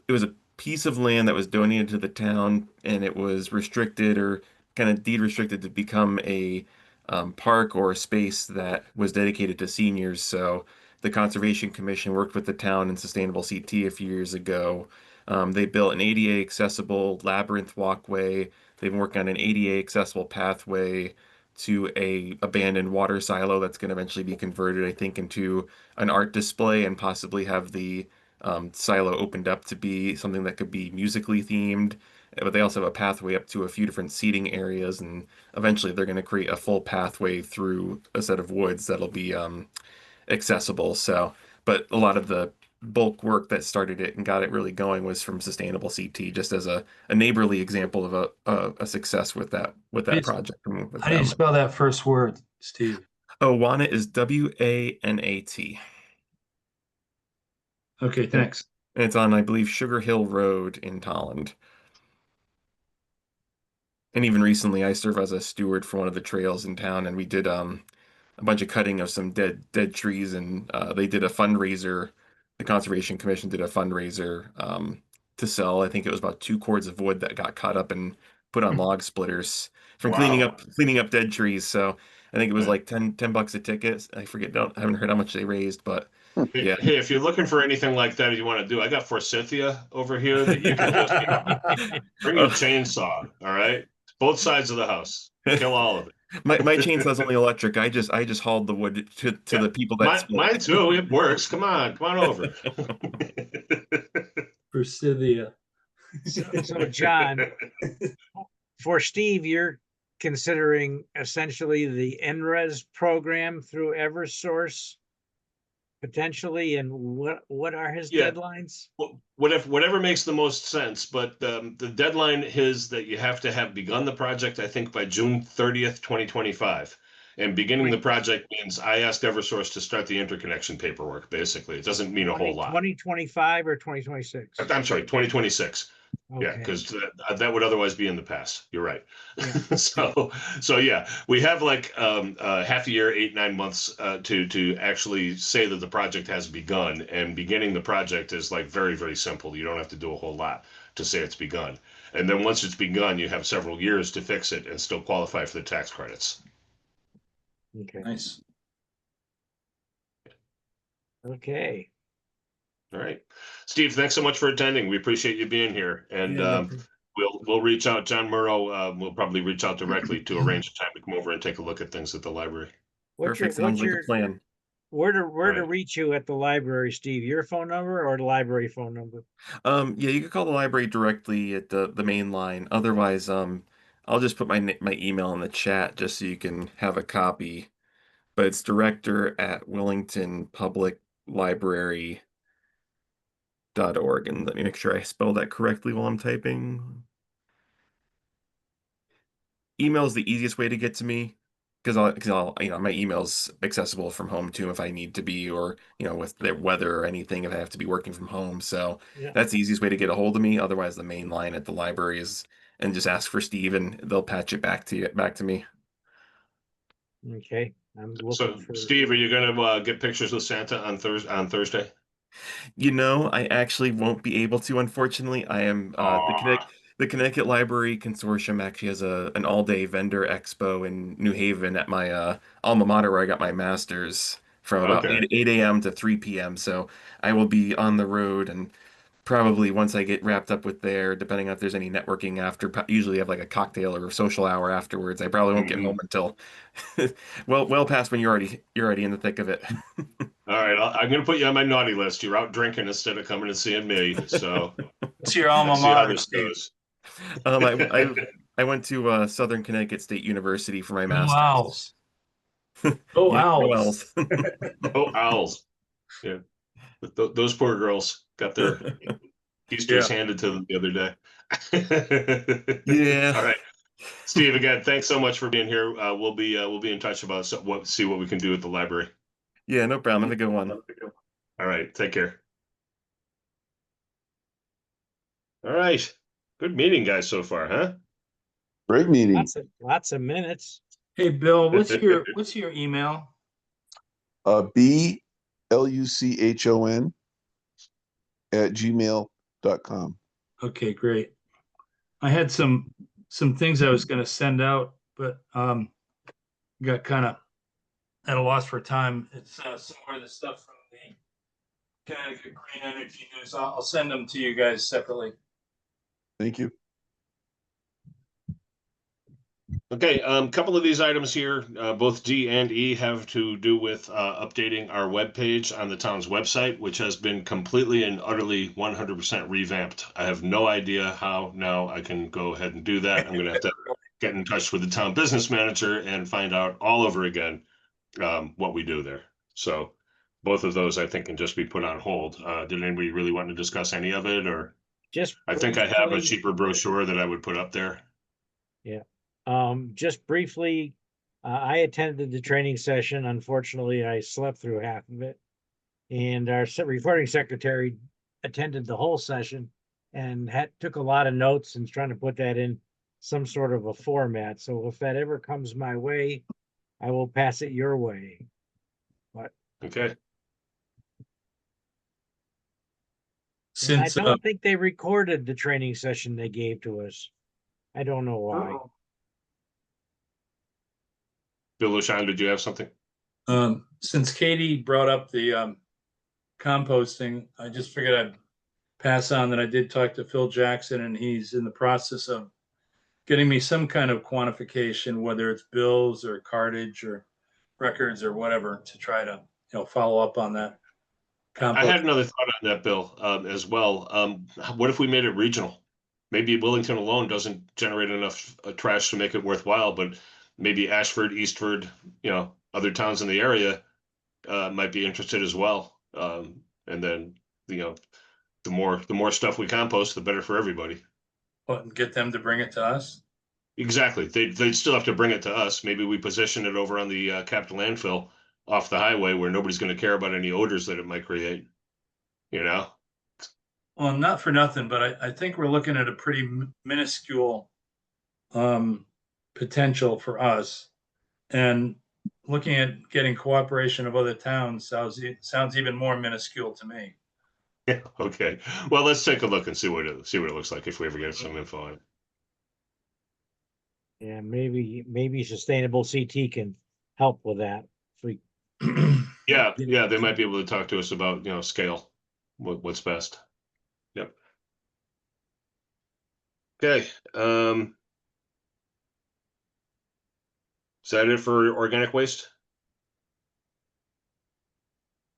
was a piece of land that was donated to the town, and it was restricted or kind of deed restricted to become a park or a space that was dedicated to seniors. So the Conservation Commission worked with the town and Sustainable CT a few years ago. They built an ADA accessible labyrinth walkway. They've been working on an ADA accessible pathway to a abandoned water silo that's going to eventually be converted, I think, into an art display and possibly have the silo opened up to be something that could be musically themed. But they also have a pathway up to a few different seating areas, and eventually they're going to create a full pathway through a set of woods that'll be accessible. So, but a lot of the bulk work that started it and got it really going was from Sustainable CT, just as a neighborly example of a success with that Yes. project. With How do you them. spell that first word, Steve? Oh, Wanat is WANAT. Okay, thanks. And it's on, I believe, Sugar Hill Road in Tolland. And even recently, I serve as a steward for one of the trails in town, and we did a bunch of cutting of some dead trees, and they did a fundraiser. The Conservation Commission did a fundraiser to sell. I think it was about 2 cords of wood that got cut up and put on log splitters from Wow. cleaning up dead trees. So I think it was like 10 bucks a ticket. I forget, I haven't heard how much they raised, but Hey, yeah. hey, if you're looking for anything like that you want to do, I got Forsythia over here that you can just, bring your chainsaw, all right? Both sides of the house. Kill all of it. My chainsaw's only electric. I just hauled the wood to Yeah, the people that split. Mine too. It works. Come on over. Forsythia. So John, for Steve, you're considering essentially the NRES program through Eversource potentially, and what are his Yeah. deadlines? Whatever makes the most sense, but the deadline is that you have to have begun the project, I think, by June 30th, 2025. And beginning the project means I asked Eversource to start the interconnection paperwork, basically. It doesn't mean a whole lot. 2025 or 2026? I'm sorry, 2026. Yeah, Okay. because that would otherwise be in the past. You're right. Yeah. So yeah, we have like half a year, 8-9 months to actually say that the project has begun. And beginning the project is like very, very simple. You don't have to do a whole lot to say it's begun. And then once it's begun, you have several years to fix it and still qualify for the tax credits. Okay. Nice. Okay. All right, Steve, thanks so much for attending. We appreciate you being here, and we'll reach out. John Murrow will probably reach out directly to arrange a time to come over and take a look at things at the library. Perfect. Sounds like a plan. Where to Right. reach you at the library, Steve? Your phone number or the library phone number? Yeah, you can call the library directly at the main line. Otherwise, I'll just put my email in the chat just so you can have a copy. But it's director at Wellington Public Library.org. And let me make sure I spell that correctly while I'm typing. Email is the easiest way to get to me because I'll my email's accessible from home too if I need to be, or with the weather or anything if I have to be working from home. So Yeah. that's the easiest way to get a hold of me. Otherwise, the main line at the library is, and just ask for Steve and they'll patch it back to me. Okay. I'm So, looking for Steve, are you going to get pictures with Santa on Thursday? I actually won't be able to, unfortunately. I am the Connecticut Library Consortium actually has an all-day vendor expo in New Haven at my alma mater where I got my master's. from about Okay. 8 a.m. to 3 p.m. So I will be on the road, and probably once I get wrapped up with there, depending on if there's any networking after, usually have like a cocktail or a social hour afterwards. I probably won't get Mhm. home until well past when you're already in the thick of it. All right, I'm going to put you on my naughty list. You're out drinking instead of coming and seeing me. So What's your I alma see how mater, this Steve? goes. I went to Southern Connecticut State University for my Go master's. Owls. Go Yeah, go Owls. Owls. Oh, owls. Yeah. But those poor girls got their Easters Yeah. handed to them the other day. Yeah. All right. Steve, again, thanks so much for being here. We'll be in touch about see what we can do at the library. Yeah, no problem. Have a good one. All right. Take care. All right. Good meeting, guys, so far, huh? Great meeting. Lots of minutes. Hey, Bill, what's your email? BLUCHON @gmail.com. Okay, great. I had some things I was going to send out, but got kind of at a loss for time. It's some more of the stuff from the Connecticut Green Energy News. I'll send them to you guys separately. Thank you. Okay, couple of these items here, both D and E have to do with updating our webpage on the town's website, which has been completely and utterly 100% revamped. I have no idea how now I can go ahead and do that. I'm going to have to get in touch with the town business manager and find out all over again what we do there. So both of those, I think, can just be put on hold. Did anybody really want to discuss any of it? Or Just I think I have a briefly- cheaper brochure that I would put up there. Yeah. Just briefly, I attended the training session. Unfortunately, I slept through half of it. And our recording secretary attended the whole session and took a lot of notes and trying to put that in some sort of a format. So if that ever comes my way, I will pass it your way. Okay. And I Since don't think they recorded the training session they gave to us. I don't know why. Bill Lushan, did you have something? since Katie brought up the composting, I just figured I'd pass on that I did talk to Phil Jackson, and he's in the process of getting me some kind of quantification, whether it's bills or cartage or records or whatever, to try to follow up on that. I had another thought on that, Bill, as well. What if we made it regional? Maybe Wellington alone doesn't generate enough trash to make it worthwhile, but maybe Ashford, Eastford, other towns in the area might be interested as well. And then, the more stuff we compost, the better for everybody. But get them to bring it to us. Exactly. They'd still have to bring it to us. Maybe we position it over on the capital landfill off the highway where nobody's going to care about any odors that it might create. Well, not for nothing, but I think we're looking at a pretty minuscule potential for us, and looking at getting cooperation of other towns sounds even more minuscule to me. Yeah. Okay. Well, let's take a look and see what it looks like if we ever get some info on it. Yeah, maybe Sustainable CT can help with that. If we Yeah, they might be able to talk to us about scale, what's best. Yep. Okay. Is that it for organic waste?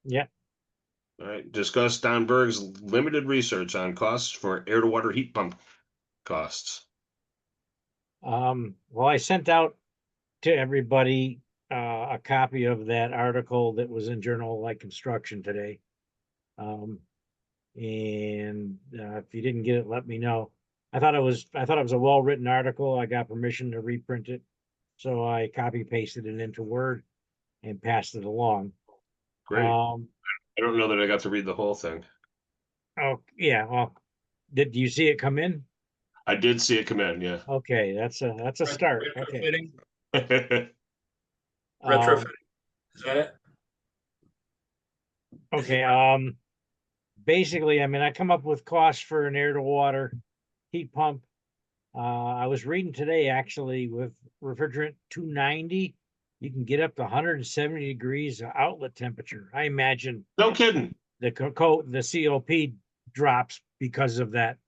Yeah. All right. Discuss Don Berg's limited research on costs for air to water heat pump costs. Well, I sent out to everybody a copy of that article that was in Journal of Light Construction today. And if you didn't get it, let me know. I thought it was a well-written article. I got permission to reprint it, so I copy pasted it into Word and passed it along. Great. I don't know that I got to read the whole thing. Oh yeah. Well, did you see it come in? I did see it come in. Yeah. Okay, that's a start. Okay. Retrofitting. Um, Retrofitting. Is that it? Okay. Basically, I mean, I come up with costs for an air to water heat pump. I was reading today actually with refrigerant 290, you can get up to 170 degrees of outlet temperature. I imagine No kidding. the the COP drops because of that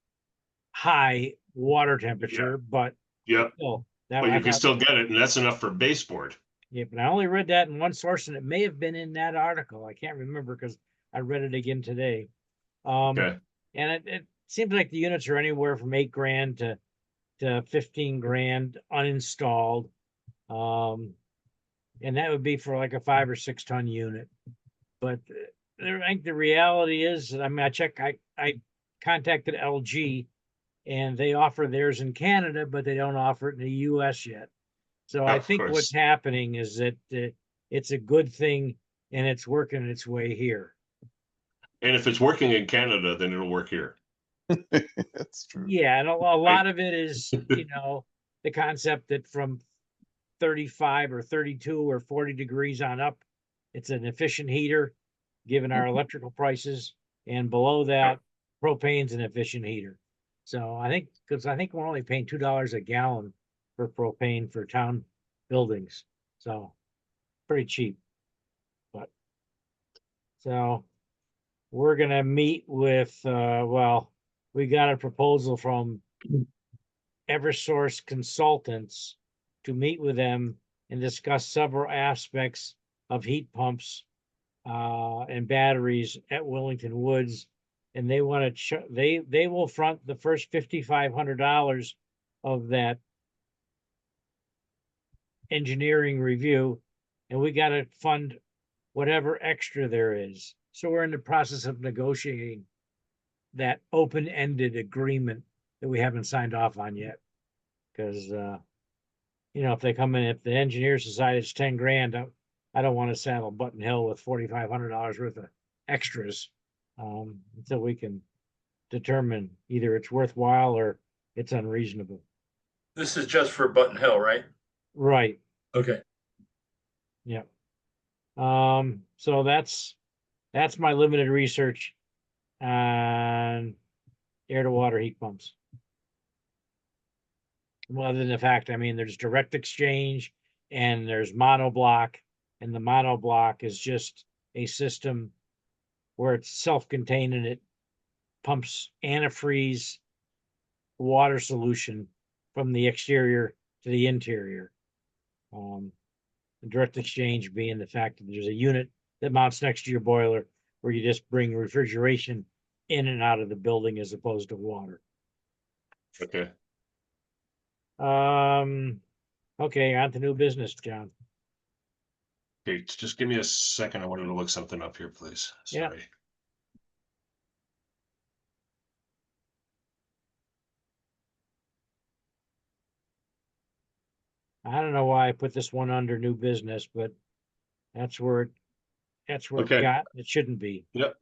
high water temperature, but Yep. still, that But I you can thought, still get it, and that's enough for baseboard. yeah, but I only read that in one source, and it may have been in that article. I can't remember because I read it again today. Okay. And it seems like the units are anywhere from $8,000 to 15 grand uninstalled. And that would be for like a 5 or 6 ton unit. But I think the reality is, I mean, I contacted LG and they offer theirs in Canada, but they don't offer it in the US yet. So I Of think course. what's happening is that it's a good thing and it's working its way here. And if it's working in Canada, then it'll work here. That's true. Yeah, and a lot of it is, the concept that from 35 or 32 or 40 degrees on up, it's an efficient heater, given our electrical prices, and below that, propane's an efficient heater. So I think, because I think we're only paying $2 a gallon for propane for town buildings, so pretty cheap. But so we're gonna meet with, well, we got a proposal from Eversource Consultants to meet with them and discuss several aspects of heat pumps and batteries at Wellington Woods. And they want to, they will front the first $5,500 of that engineering review, and we got to fund whatever extra there is. So we're in the process of negotiating that open-ended agreement that we haven't signed off on yet. Because, if they come in, if the engineers decide it's 10 grand, I don't want to saddle Button Hill with $4,500 worth of extras until we can determine either it's worthwhile or it's unreasonable. This is just for Button Hill, right? Right. Okay. Yeah. So that's my limited research on air to water heat pumps. Well, other than the fact, I mean, there's direct exchange and there's monoblock, and the monoblock is just a system where it's self-contained and it pumps antifreeze water solution from the exterior to the interior. The direct exchange being the fact that there's a unit that mounts next to your boiler where you just bring refrigeration in and out of the building as opposed to water. Okay. Okay, on to new business, John. Okay, just give me a second. I wanted to look something up here, please. Yeah. Sorry. I don't know why I put this one under new business, but that's where it Okay. got. It shouldn't be. Yep.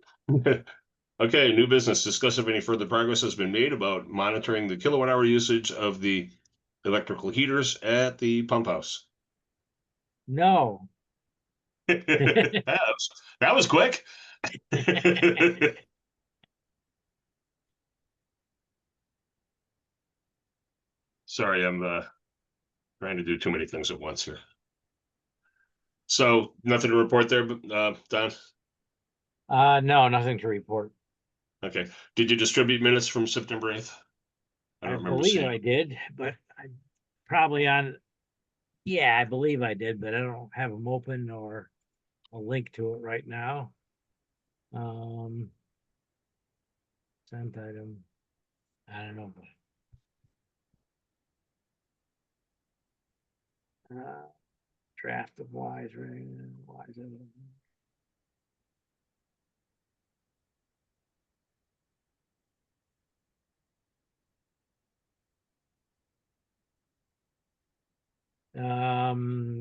Okay, new business. Discuss if any further progress has been made about monitoring the kilowatt hour usage of the electrical heaters at the pump house. No. That was quick. Sorry, I'm trying to do too many things at once here. So nothing to report there, Don? No, nothing to report. Okay. Did you distribute minutes from September 8th? I I don't remember believe seeing. I did, but I probably yeah, I believe I did, but I don't have them open or a link to it right now. Sent item. I don't know. Draft of wise, right? Wise.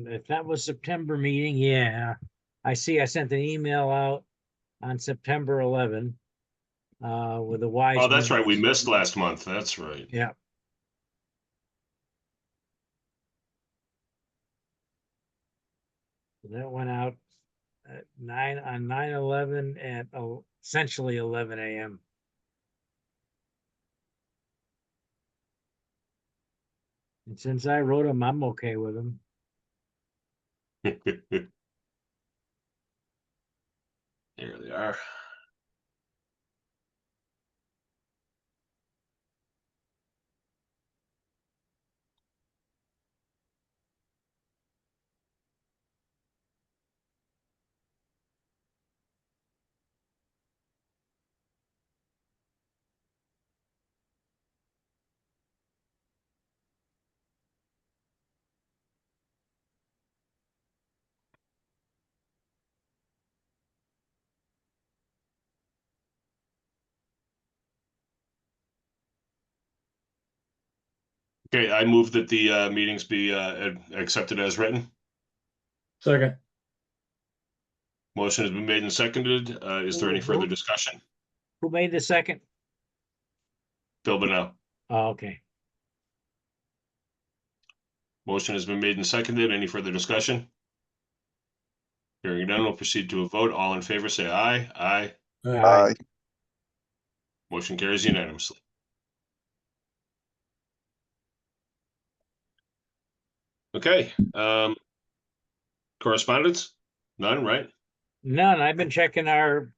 If that was September meeting, yeah. I see I sent an email out on September 11 with the wise. Oh, that's right. We minutes. missed last month. That's right. Yeah. That went out at 9/11 at essentially 11 a.m. And since I wrote them, I'm okay with them. Here they are. Okay, I move that the meetings be accepted as written. Second. Motion has been made and seconded. Is there any further discussion? Who made the second? Bill Benow. Oh, okay. Motion has been made and seconded. Any further discussion? Hearing none, we'll proceed to a vote. All in favor, say aye. Aye. Aye. Motion carries unanimously. Okay, correspondence? None, right? None. I've been checking our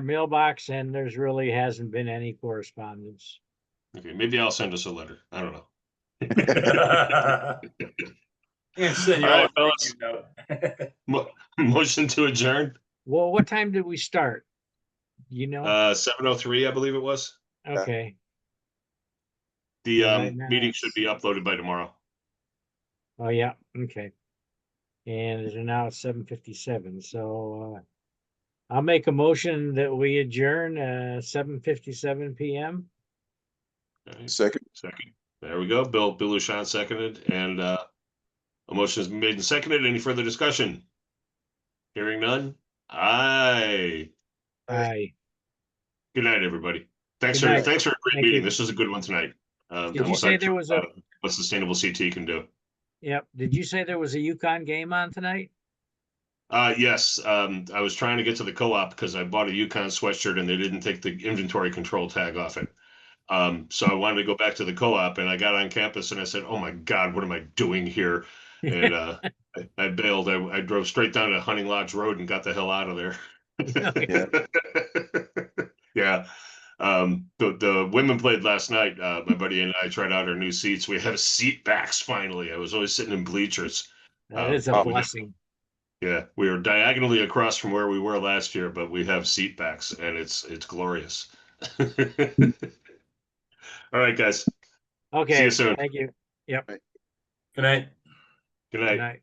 mailbox and there's really hasn't been any correspondence. Okay, maybe I'll send us a letter. I don't know. And send you All right, all a fellas. thank you note. Motion to adjourn, Well, what time did we start? You know? 7:03, I believe it was. Okay. The Right now meeting should it's- be uploaded by tomorrow. Oh, yeah. Okay. And it's now 7:57. So I'll make a motion that we adjourn 7:57 p.m. Okay, Second. second. There we go. Bill Luschan seconded, and a motion has been made and seconded. Any further discussion? Hearing none. Aye. Aye. Good night, everybody. Thanks Good night. thanks for a great Thank meeting. you. This was a good one tonight. Did you say there was a? what sustainable CT can do? Yep. Did you say there was a UConn game on tonight? Yes. I was trying to get to the co-op because I bought a UConn sweatshirt and they didn't take the inventory control tag off it. So I wanted to go back to the co-op and I got on campus and I said, "Oh my God, what am I doing here?" And I bailed. I drove straight down to Hunting Lodge Road and got the hell out of there. Yeah. The women played last night. My buddy and I tried out our new seats. We have seat backs finally. I was always sitting in bleachers. That is a wow. blessing. Yeah, we are diagonally across from where we were last year, but we have seat backs and it's glorious. All right, guys. See Okay. you soon. Thank you. Good night. Good Good night. night.